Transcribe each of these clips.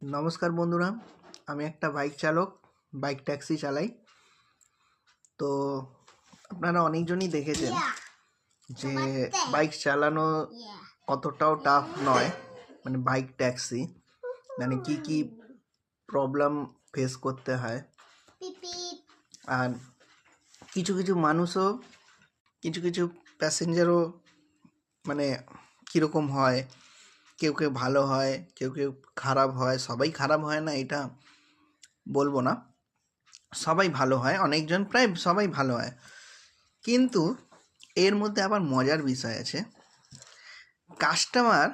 নমস্কার বন্ধুরা, আমি একটা বাইক চালক, বাইক ট্যাক্সি চালাই। তো আপনারা অনেকজনই দেখেছেন যে বাইক চালানো অতটাও টাফ নয়। মানে বাইক ট্যাক্সি মানে কি প্রবলেম ফেস করতে হয়, আর কিছু কিছু মানুষও, কিছু প্যাসেঞ্জারও মানে কীরকম হয়, কেউ কেউ ভালো হয়, কেউ কেউ খারাপ হয়। সবাই খারাপ হয় না এটা বলবো না, সবাই ভালো হয়, অনেকজন প্রায় সবাই ভালো হয়। কিন্তু এর মধ্যে আবার মজার বিষয় আছে। কাস্টমার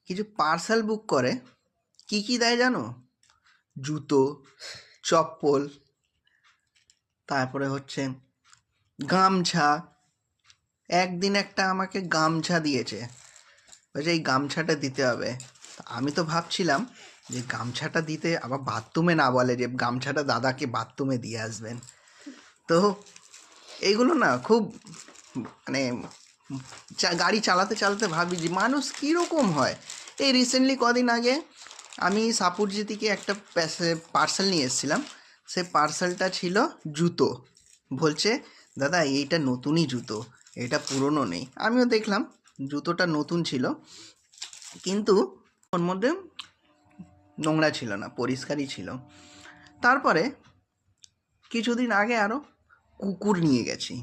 কিছু পার্সেল বুক করে, কি দেয় জানো? জুতো, চপ্পল, তারপরে হচ্ছে গামছা। একদিন একটা আমাকে গামছা দিয়েছে, বলছে এই গামছাটা দিতে হবে। আমি তো ভাবছিলাম যে গামছাটা দিতে আবার বাথরুমে না বলে যে গামছাটা দাদাকে বাথরুমে দিয়ে আসবেন। তো এইগুলো না খুব মানে গাড়ি চালাতে চালাতে ভাবি যে মানুষ কীরকম হয়। এই রিসেন্টলি কদিন আগে আমি সাপুরজি থেকে একটা পার্সেল নিয়ে এসেছিলাম। সে পার্সেলটা ছিল জুতো। বলছে দাদা এইটা নতুনই জুতো, এটা পুরনো নেই। আমিও দেখলাম জুতোটা নতুন ছিল, কিন্তু ওর মধ্যে নোংরা ছিল না, পরিষ্কারই ছিল। তারপরে কিছুদিন আগে আরও কুকুর নিয়ে গেছি,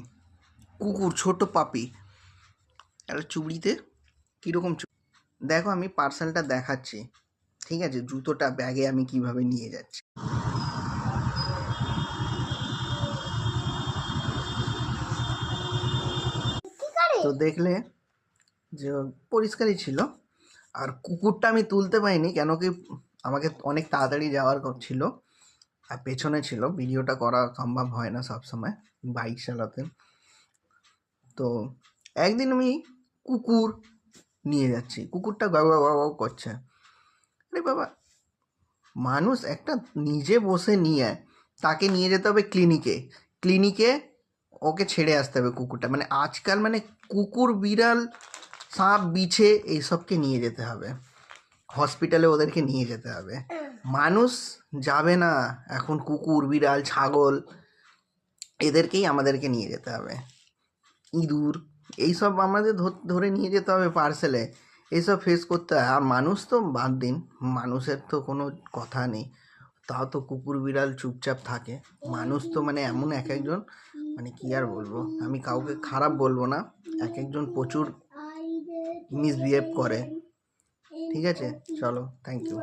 কুকুর, ছোট পাপি, একটা চুড়িতে কীরকম। দেখো আমি পার্সেলটা দেখাচ্ছি, ঠিক আছে? জুতোটা ব্যাগে আমি কিভাবে নিয়ে যাচ্ছি। তো দেখলে যে পরিষ্কারই ছিল। আর কুকুরটা আমি তুলতে পারিনি, কেন কি আমাকে অনেক তাড়াতাড়ি যাওয়ার ছিল, আর পেছনে ছিল, ভিডিওটা করা সম্ভব হয় না সবসময় বাইক চালাতে। তো একদিন আমি কুকুর নিয়ে যাচ্ছি, কুকুরটা গাও গাও গাও করছে। আরে বাবা, মানুষ একটা নিজে বসে নিয়ে তাকে নিয়ে যেতে হবে ক্লিনিকে ওকে ছেড়ে আসতে হবে কুকুরটা। মানে আজকাল মানে কুকুর, বিড়াল, সাপ, বিছে এইসবকে নিয়ে যেতে হবে হসপিটালে, ওদেরকে নিয়ে যেতে হবে। মানুষ যাবে না এখন, কুকুর, বিড়াল, ছাগল এদেরকেই আমাদেরকে নিয়ে যেতে হবে। ইঁদুর এইসব আমাদের ধরে নিয়ে যেতে হবে পার্সেলে, এইসব ফেস করতে হয়। আর মানুষ তো বাদ দিন, মানুষের তো কোনো কথা নেই, তাও তো কুকুর বিড়াল চুপচাপ থাকে। মানুষ তো মানে এমন এক একজন, মানে কি আর বলবো, আমি কাউকে খারাপ বলবো না, এক একজন প্রচুর মিসবিহেভ করে। ঠিক আছে, চলো, থ্যাংক ইউ।